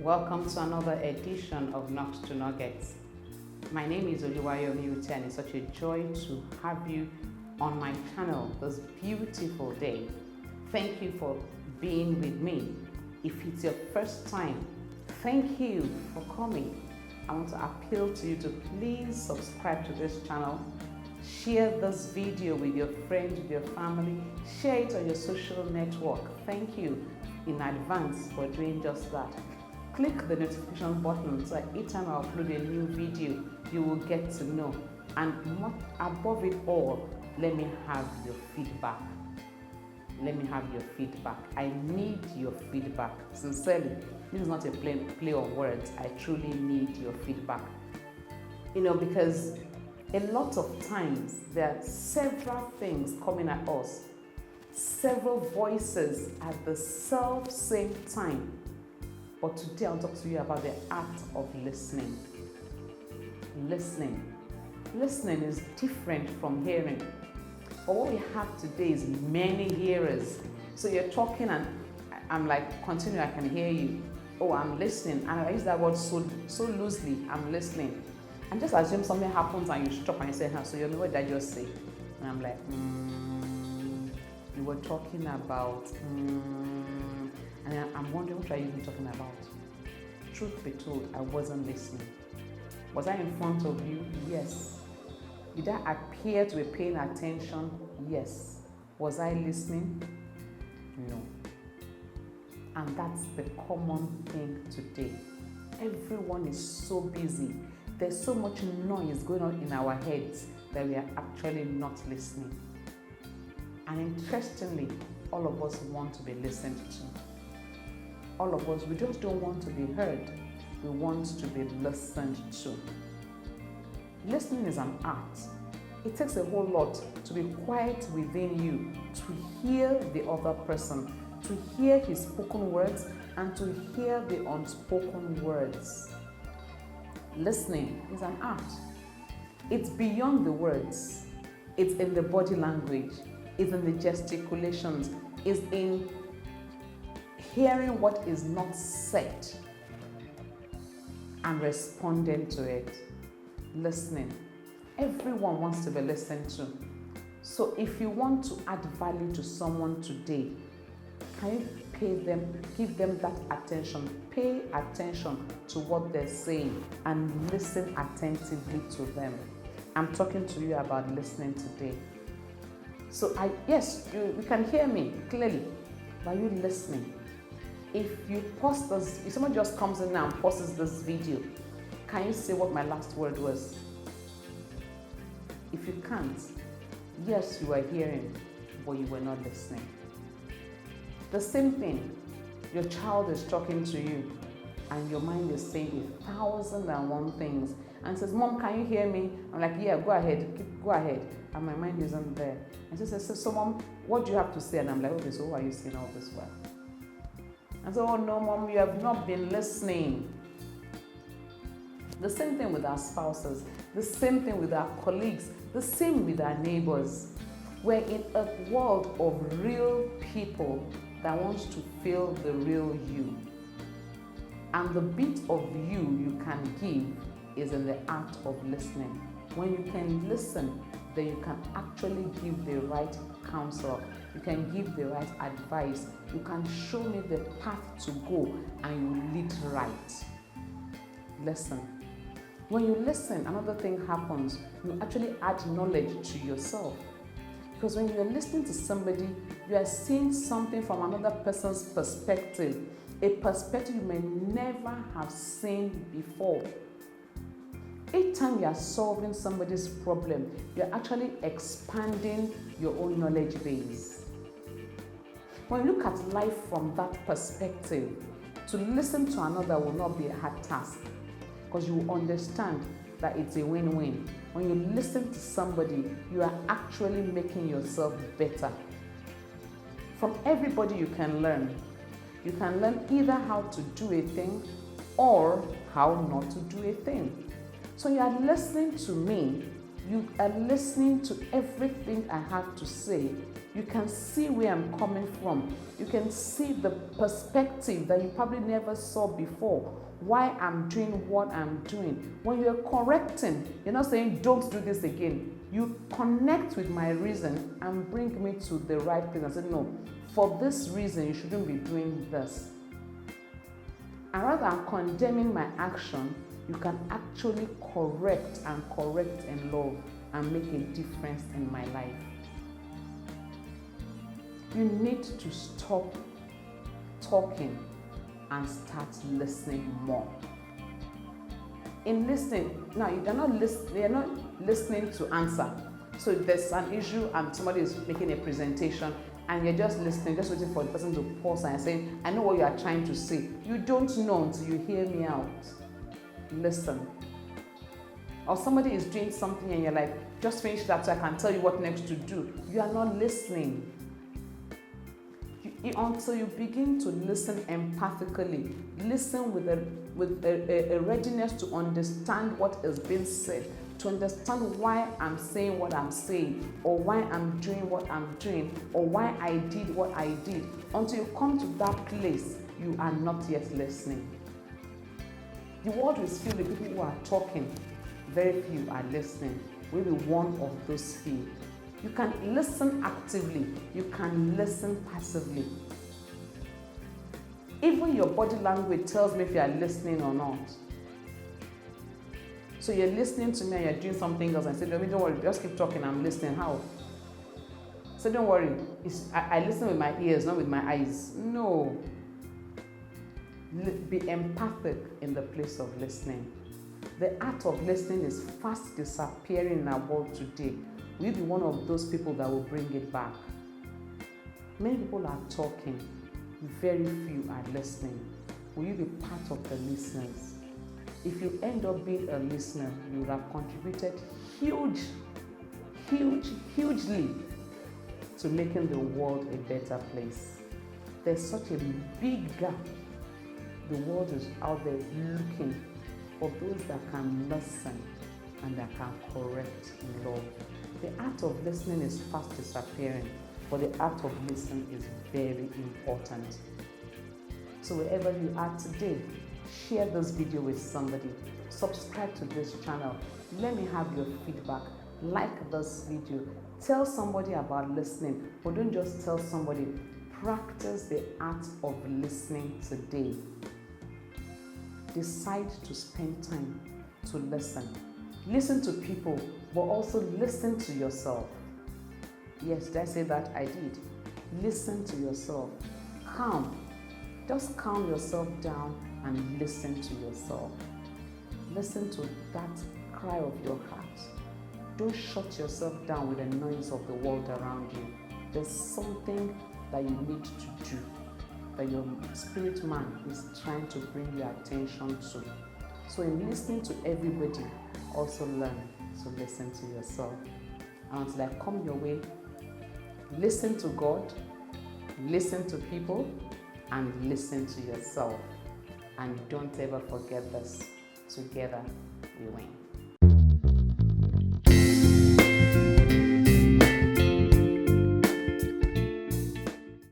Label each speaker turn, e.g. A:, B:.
A: Welcome to another edition of Nuts to Nuggets. My name is Oluwayomi Uteh, and it's such a joy to have you on my channel this beautiful day. Thank you for being with me. If it's your first time, thank you for coming. I want to appeal to you to please subscribe to this channel. Share this video with your friends, with your family. Share it on your social network. Thank you in advance for doing just that. Click the notification button so that each time I upload a new video, you will get to know. And above it all, let me have your feedback. Let me have your feedback. I need your feedback. Sincerely, this is not a play on words. I truly need your feedback. Because a lot of times there are several things coming at us, several voices at the same time. But today I'll talk to you about the art of listening. Listening is different from hearing. But what we have today is many hearers. So you're talking and I'm like, continue, I can hear you. Oh, I'm listening. And I use that word so loosely, I'm listening. And just assume something happens and you stop and you say, so you know what did I just say? And I'm like, you were talking about, and I'm wondering, what are you even talking about? Truth be told, I wasn't listening. Was I in front of you? Yes. Did I appear to be paying attention? Yes. Was I listening? No. And that's the common thing today. Everyone is so busy. There's so much noise going on in our heads that we are actually not listening. And interestingly, all of us want to be listened to. All of us, we just don't want to be heard. We want to be listened to. Listening is an art. It takes a whole lot to be quiet within you, to hear the other person, to hear his spoken words, and to hear the unspoken words. Listening is an art. It's beyond the words. It's in the body language. It's in the gesticulations. It's in hearing what is not said and responding to it. Listening. Everyone wants to be listened to. So if you want to add value to someone today, can you give them that attention? Pay attention to what they're saying and listen attentively to them. I'm talking to you about listening today. So yes, you can hear me clearly, but are you listening? If you pause this, if someone just comes in now and pauses this video, can you say what my last word was? If you can't, yes, you are hearing, but you were not listening. The same thing, your child is talking to you and your mind is saying 1,001 things and says, Mom, can you hear me? I'm like, yeah, go ahead. And my mind isn't there. And she says, so Mom, what do you have to say? And I'm like, okay, so why are you saying all this for? And so, oh no, Mom, you have not been listening. The same thing with our spouses, the same thing with our colleagues, the same with our neighbors. We're in a world of real people that wants to feel the real you. And the bit of you can give is in the art of listening. When you can listen, then you can actually give the right counsel. You can give the right advice. You can show me the path to go and you lead right. Listen. When you listen, another thing happens. You actually add knowledge to yourself. Because when you're listening to somebody, you are seeing something from another person's perspective, a perspective you may never have seen before. Each time you are solving somebody's problem, you're actually expanding your own knowledge base. When you look at life from that perspective, to listen to another will not be a hard task because you will understand that it's a win-win. When you listen to somebody, you are actually making yourself better. From everybody you can learn. You can learn either how to do a thing or how not to do a thing. So you are listening to me, you are listening to everything I have to say, you can see where I'm coming from. You can see the perspective that you probably never saw before. Why I'm doing what I'm doing. When you're correcting, you're not saying don't do this again. You connect with my reason and bring me to the right place and say, no, for this reason you shouldn't be doing this. And rather than condemning my action, you can actually correct in love and make a difference in my life. You need to stop talking and start listening more. In listening, now you're not listening to answer. So if there's an issue and somebody is making a presentation and you're just listening, just waiting for the person to pause and saying, I know what you are trying to say. You don't know until you hear me out. Listen. Or somebody is doing something and you're like, just finish that so I can tell you what next to do. You are not listening. Until you begin to listen empathically, listen with a readiness to understand what is being said, to understand why I'm saying what I'm saying, or why I'm doing what I'm doing, or why I did what I did. Until you come to that place, you are not yet listening. The world is filled with people who are talking, very few are listening. We'll be one of those few. You can listen actively, you can listen passively. Even your body language tells me if you are listening or not. So you're listening to me and you're doing something else and say, no, don't worry, just keep talking, I'm listening. How? So don't worry, I listen with my ears, not with my eyes. No. Be empathic in the place of listening. The art of listening is fast disappearing in our world today. Will you be one of those people that will bring it back? Many people are talking, very few are listening. Will you be part of the listeners? If you end up being a listener, you will have contributed hugely to making the world a better place. There's such a big gap. The world is out there looking for those that can listen and that can correct in love. The art of listening is fast disappearing, but the art of listening is very important. So wherever you are today, share this video with somebody. Subscribe to this channel. Let me have your feedback. Like this video. Tell somebody about listening, but don't just tell somebody. Practice the art of listening today. Decide to spend time to listen. Listen to people, but also listen to yourself. Yes, did I say that? I did. Listen to yourself. Calm. Just calm yourself down and listen to yourself. Listen to that cry of your heart. Don't shut yourself down with the noise of the world around you. There's something that you need to do, that your spirit man is trying to bring your attention to. So in listening to everybody, also learn to listen to yourself. And until I come your way, listen to God, listen to people, and listen to yourself. And don't ever forget this. Together we win.